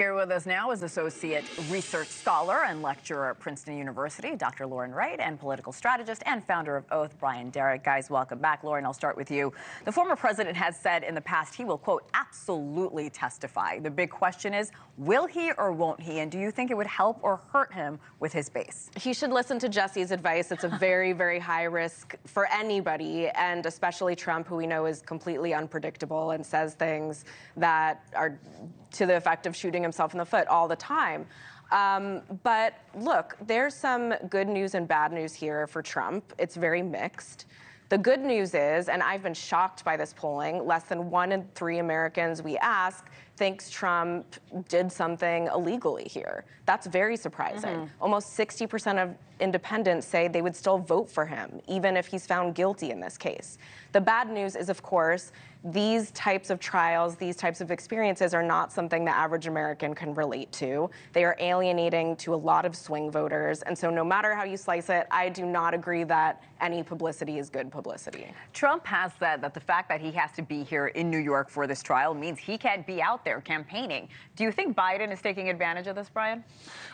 Here with us now is Associate Research Scholar and Lecturer at Princeton University, Dr. Lauren Wright, and political strategist and founder of Oath, Brian Derrick. Guys, welcome back. Lauren, I'll start with you. The former president has said in the past he will, quote, absolutely testify. The big question is, will he or won't he? And do you think it would help or hurt him with his base? He should listen to Jesse's advice. It's a very, very high risk for anybody, and especially Trump, who we know is completely unpredictable and says things that are to the effect of shooting himself in the foot all the time. But look, there's some good news and bad news here for Trump. It's very mixed. The good news is, and I've been shocked by this polling, less than 1 in 3 Americans we ask thinks Trump did something illegally here. That's very surprising. Almost 60% of independents say they would still vote for him, even if he's found guilty in this case. The bad news is, of course, these types of trials, these types of experiences are not something the average American can relate to. They are alienating to a lot of swing voters. And so no matter how you slice it, I do not agree that any publicity is good publicity. Trump has said that the fact that he has to be here in New York for this trial means he can't be out there campaigning. Do you think Biden is taking advantage of this, Brian?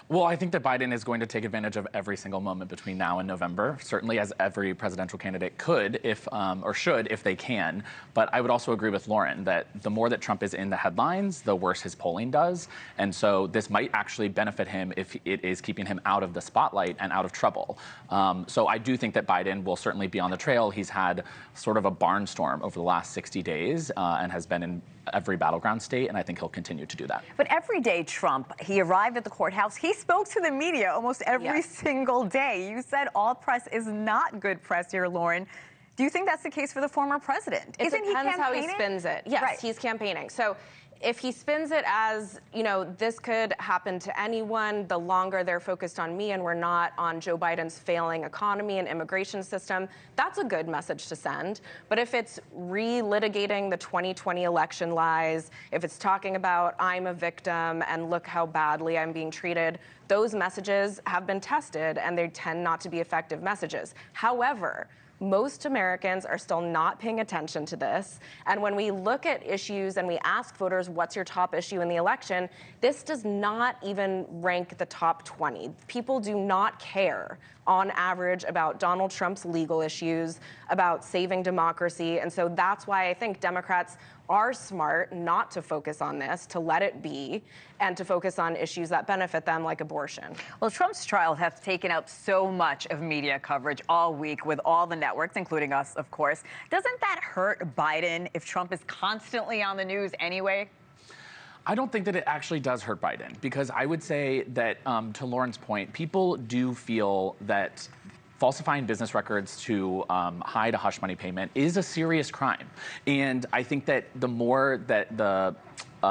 Well, I think that Biden is going to take advantage of every single moment between now and November, certainly as every presidential candidate could, if or should, if they can. But I would also agree with Lauren that the more that Trump is in the headlines, the worse his polling does. And so this might actually benefit him if it is keeping him out of the spotlight and out of trouble. So I do think that Biden will certainly be on the trail. He's had sort of a barnstorm over the last 60 days and has been in every battleground state, and I think he'll continue to do that. But every day, Trump, he arrived at the courthouse, he spoke to the media almost every single day. You said all press is not good press here, Lauren. Do you think that's the case for the former president? It depends how he spins it. Yes, right. He's campaigning. So if he spins it as, you know, this could happen to anyone, the longer they're focused on me and we're not on Joe Biden's failing economy and immigration system, that's a good message to send. But if it's relitigating the 2020 election lies, if it's talking about I'm a victim and look how badly I'm being treated, those messages have been tested and they tend not to be effective messages. However, most Americans are still not paying attention to this. And when we look at issues and we ask voters, what's your top issue in the election, this does not even rank the top 20. People do not care on average about Donald Trump's legal issues, about saving democracy. And so that's why I think Democrats are smart not to focus on this, to let it be, and to focus on issues that benefit them, like abortion. Well, Trump's trial has taken up so much of media coverage all week with all the networks, including us, of course. Doesn't that hurt Biden if Trump is constantly on the news anyway? I don't think that it actually does hurt Biden, because I would say that, to Lauren's point, people do feel that falsifying business records to hide a hush money payment is a serious crime. And I think that the more that the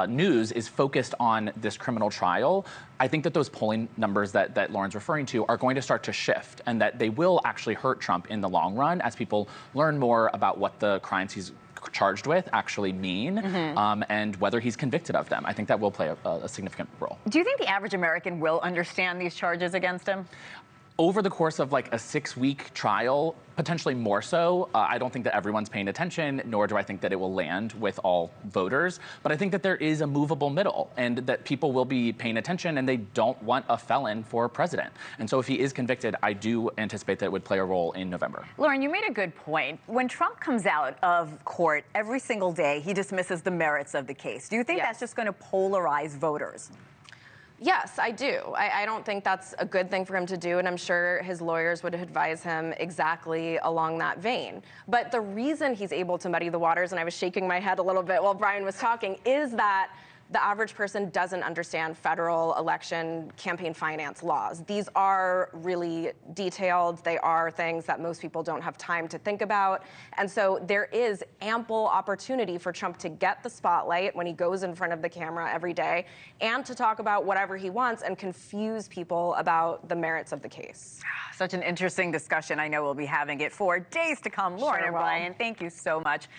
news is focused on this criminal trial, I think that those polling numbers that Lauren's referring to are going to start to shift, and that they will actually hurt Trump in the long run as people learn more about what the crimes he's charged with actually mean, and whether he's convicted of them. I think that will play a significant role. Do you think the average American will understand these charges against him? Over the course of like a 6-week trial, potentially more so. I don't think that everyone's paying attention, nor do I think that it will land with all voters. But I think that there is a movable middle, and that people will be paying attention, and they don't want a felon for president. And so if he is convicted, I do anticipate that it would play a role in November. Lauren, you made a good point. When Trump comes out of court every single day, he dismisses the merits of the case. Do you think that's just going to polarize voters? Yes, I do. I don't think that's a good thing for him to do, and I'm sure his lawyers would advise him exactly along that vein. But the reason he's able to muddy the waters, and I was shaking my head a little bit while Brian was talking, is that the average person doesn't understand federal election campaign finance laws. These are really detailed. They are things that most people don't have time to think about. And so there is ample opportunity for Trump to get the spotlight when he goes in front of the camera every day, and to talk about whatever he wants and confuse people about the merits of the case. Such an interesting discussion. I know we'll be having it for days to come. Lauren and Brian, thank you so much.